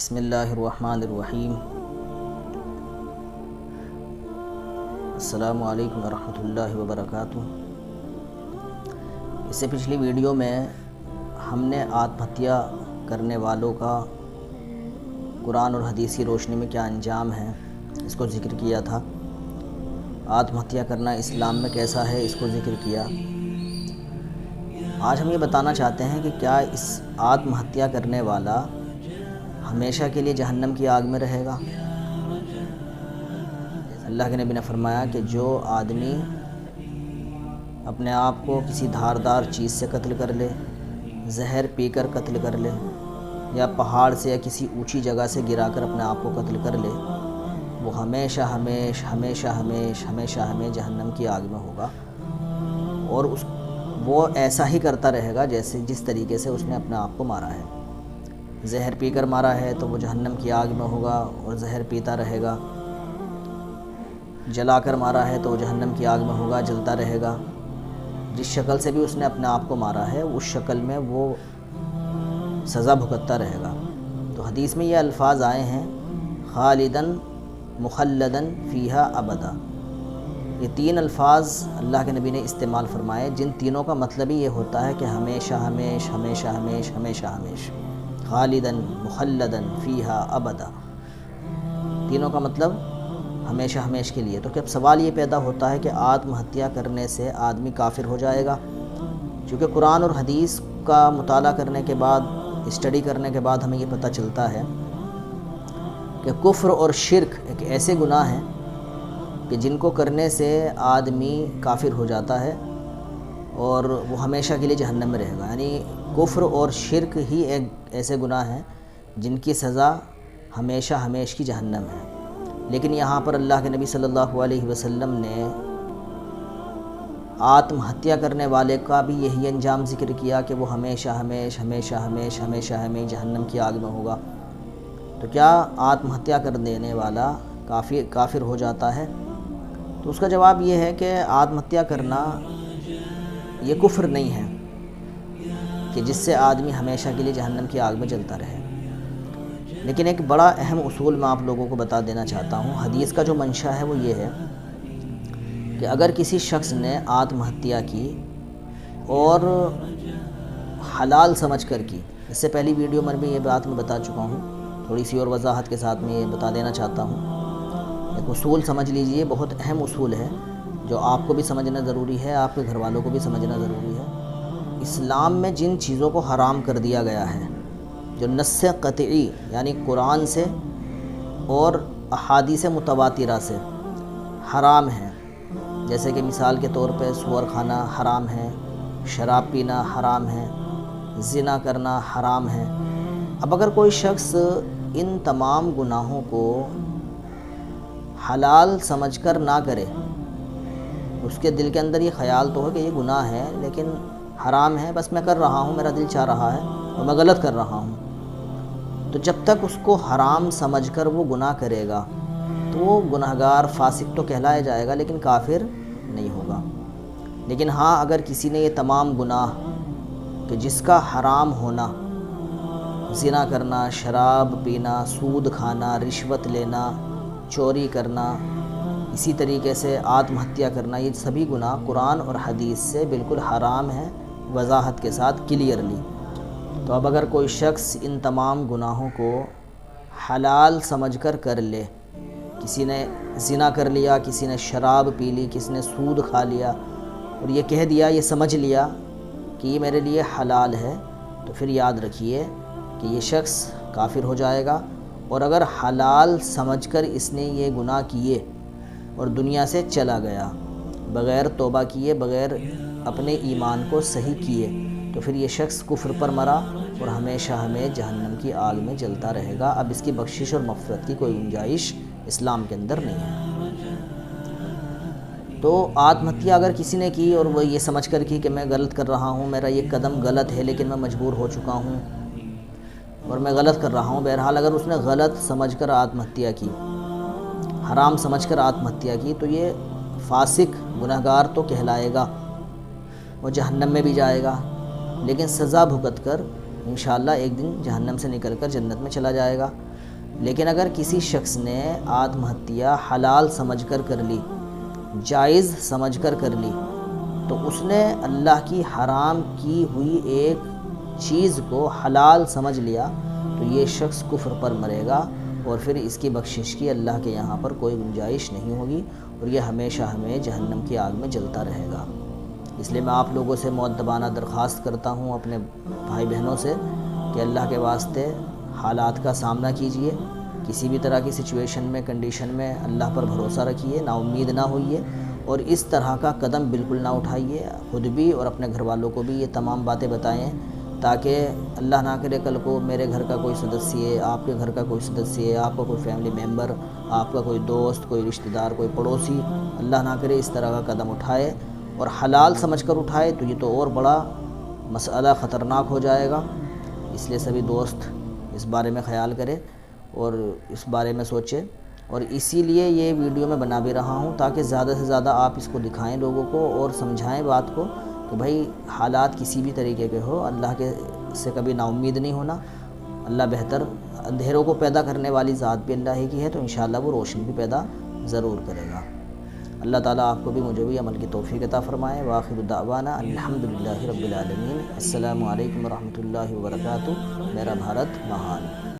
بسم اللہ الرحمن الرحیم۔ السلام علیکم ورحمۃ اللہ وبرکاتہ۔ اس سے پچھلی ویڈیو میں ہم نے آتم ہتیا کرنے والوں کا قرآن اور حدیث کی روشنی میں کیا انجام ہے اس کو ذکر کیا تھا۔ آتم ہتیا کرنا اسلام میں کیسا ہے اس کو ذکر کیا۔ آج ہم یہ بتانا چاہتے ہیں کہ کیا اس آتم ہتیا کرنے والا ہمیشہ کے لیے جہنم کی آگ میں رہے گا۔ اللہ کے نبی نے فرمایا کہ جو آدمی اپنے آپ کو کسی دھاردار چیز سے قتل کر لے، زہر پی کر قتل کر لے، یا پہاڑ سے یا کسی اونچی جگہ سے گرا کر اپنے آپ کو قتل کر لے، وہ ہمیشہ جہنم کی آگ میں ہوگا، اور وہ ایسا ہی کرتا رہے گا جس طریقے سے اس نے اپنے آپ کو مارا ہے۔ زہر پی کر مارا ہے تو وہ جہنم کی آگ میں ہوگا اور زہر پیتا رہے گا۔ جلا کر مارا ہے تو وہ جہنم کی آگ میں ہوگا، جلتا رہے گا۔ جس شکل سے بھی اس نے اپنے آپ کو مارا ہے اس شکل میں وہ سزا بھگتتا رہے گا۔ تو حدیث میں یہ الفاظ آئے ہیں خالداً مخلداً فیہا ابدا۔ یہ تین الفاظ اللہ کے نبی نے استعمال فرمائے، جن تینوں کا مطلب ہی یہ ہوتا ہے کہ ہمیشہ خالداً مخلداً فیہا ابدا، تینوں کا مطلب ہمیشہ کے لیے۔ تو اب سوال یہ پیدا ہوتا ہے کہ آتم ہتیا کرنے سے آدمی کافر ہو جائے گا؟ چونکہ قرآن اور حدیث کا مطالعہ کرنے کے بعد، اسٹڈی کرنے کے بعد ہمیں یہ پتہ چلتا ہے کہ کفر اور شرک ایک ایسے گناہ ہیں کہ جن کو کرنے سے آدمی کافر ہو جاتا ہے اور وہ ہمیشہ کے لیے جہنم میں رہے گا۔ یعنی کفر اور شرک ہی ایک ایسے گناہ ہیں جن کی سزا ہمیشہ کی جہنم ہے۔ لیکن یہاں پر اللہ کے نبی صلی اللہ علیہ وسلم نے آتم ہتیا کرنے والے کا بھی یہی انجام ذکر کیا کہ وہ ہمیشہ جہنم کی آگ میں ہوگا۔ تو کیا آتم ہتیا کر دینے والا کافر ہو جاتا ہے؟ تو اس کا جواب یہ ہے کہ آتم ہتیا کرنا یہ کفر نہیں ہے کہ جس سے آدمی ہمیشہ کے لیے جہنم کی آگ میں جلتا رہے۔ لیکن ایک بڑا اہم اصول میں آپ لوگوں کو بتا دینا چاہتا ہوں۔ حدیث کا جو منشا ہے وہ یہ ہے کہ اگر کسی شخص نے آتم ہتیا کی اور حلال سمجھ کر کی، اس سے پہلی ویڈیو میں بھی یہ بات میں بتا چکا ہوں، تھوڑی سی اور وضاحت کے ساتھ میں یہ بتا دینا چاہتا ہوں۔ ایک اصول سمجھ لیجئے، بہت اہم اصول ہے جو آپ کو بھی سمجھنا ضروری ہے، آپ کے گھر والوں کو بھی سمجھنا ضروری ہے۔ اسلام میں جن چیزوں کو حرام کر دیا گیا ہے، جو نص قطعی یعنی قرآن سے اور احادیث متواترہ سے حرام ہیں، جیسے کہ مثال کے طور پہ سور کھانا حرام ہے، شراب پینا حرام ہے، زنا کرنا حرام ہے۔ اب اگر کوئی شخص ان تمام گناہوں کو حلال سمجھ کر نہ کرے، اس کے دل کے اندر یہ خیال تو ہے کہ یہ گناہ ہے لیکن حرام ہے، بس میں کر رہا ہوں، میرا دل چاہ رہا ہے اور میں غلط کر رہا ہوں، تو جب تک اس کو حرام سمجھ کر وہ گناہ کرے گا تو وہ گناہگار فاسق تو کہلایا جائے گا لیکن کافر نہیں ہوگا۔ لیکن ہاں، اگر کسی نے یہ تمام گناہ کہ جس کا حرام ہونا، زنا کرنا، شراب پینا، سود کھانا، رشوت لینا، چوری کرنا، اسی طریقے سے آتم ہتیا کرنا، یہ سبھی گناہ قرآن اور حدیث سے بالکل حرام ہیں، وضاحت کے ساتھ کلیئرلی۔ تو اب اگر کوئی شخص ان تمام گناہوں کو حلال سمجھ کر لے، کسی نے زنا کر لیا، کسی نے شراب پی لی، کسی نے سود کھا لیا اور یہ کہہ دیا، یہ سمجھ لیا کہ یہ میرے لیے حلال ہے، تو پھر یاد رکھیے کہ یہ شخص کافر ہو جائے گا۔ اور اگر حلال سمجھ کر اس نے یہ گناہ کیے اور دنیا سے چلا گیا بغیر توبہ کیے، بغیر اپنے ایمان کو صحیح کیے، تو پھر یہ شخص کفر پر مرا اور ہمیشہ جہنم کی آگ میں جلتا رہے گا۔ اب اس کی بخشش اور مغفرت کی کوئی گنجائش اسلام کے اندر نہیں ہے۔ تو آتم ہتیا اگر کسی نے کی اور وہ یہ سمجھ کر کی کہ میں غلط کر رہا ہوں، میرا یہ قدم غلط ہے لیکن میں مجبور ہو چکا ہوں اور میں غلط کر رہا ہوں، بہرحال اگر اس نے غلط سمجھ کر آتم ہتیا کی، حرام سمجھ کر آتم ہتیا کی، تو یہ فاسق گناہگار تو کہلائے گا، وہ جہنم میں بھی جائے گا، لیکن سزا بھگت کر انشاءاللہ ایک دن جہنم سے نکل کر جنت میں چلا جائے گا۔ لیکن اگر کسی شخص نے آتم ہتیا حلال سمجھ کر کر لی، جائز سمجھ کر کر لی، تو اس نے اللہ کی حرام کی ہوئی ایک چیز کو حلال سمجھ لیا، تو یہ شخص کفر پر مرے گا، اور پھر اس کی بخشش کی اللہ کے یہاں پر کوئی گنجائش نہیں ہوگی، اور یہ ہمیشہ ہمیں جہنم کی آگ میں جلتا رہے گا۔ اس لیے میں آپ لوگوں سے مؤدبانہ درخواست کرتا ہوں، اپنے بھائی بہنوں سے، کہ اللہ کے واسطے حالات کا سامنا کیجئے، کسی بھی طرح کی سچویشن میں، کنڈیشن میں اللہ پر بھروسہ رکھیے، نا امید نہ ہوئیے، اور اس طرح کا قدم بالکل نہ اٹھائیے۔ خود بھی اور اپنے گھر والوں کو بھی یہ تمام باتیں بتائیں، تاکہ اللہ نہ کرے کل کو میرے گھر کا کوئی سدسیہ، آپ کے گھر کا کوئی سدسیہ، آپ کا کوئی فیملی ممبر، آپ کا کوئی دوست، کوئی رشتہ دار، کوئی پڑوسی، اللہ نہ کرے اس طرح کا قدم اٹھائے اور حلال سمجھ کر اٹھائے، تو یہ تو اور بڑا مسئلہ خطرناک ہو جائے گا۔ اس لیے سبھی دوست اس بارے میں خیال کرے اور اس بارے میں سوچے، اور اسی لیے یہ ویڈیو میں بنا بھی رہا ہوں، تاکہ زیادہ سے زیادہ آپ اس کو دکھائیں لوگوں کو اور سمجھائیں بات کو، کہ بھائی حالات کسی بھی طریقے کے ہو، اللہ کے سے کبھی نا امید نہیں ہونا۔ اللہ بہتر، اندھیروں کو پیدا کرنے والی ذات بھی اللہ ہی کی ہے، تو انشاءاللہ وہ روشنی بھی پیدا ضرور کرے گا۔ اللہ تعالیٰ آپ کو بھی مجھے بھی عمل کی توفیق عطا فرمائے۔ وآخر دعوانا الحمدللہ رب العالمین۔ السلام علیکم ورحمۃ اللہ وبرکاتہ۔ میرا بھارت مہان۔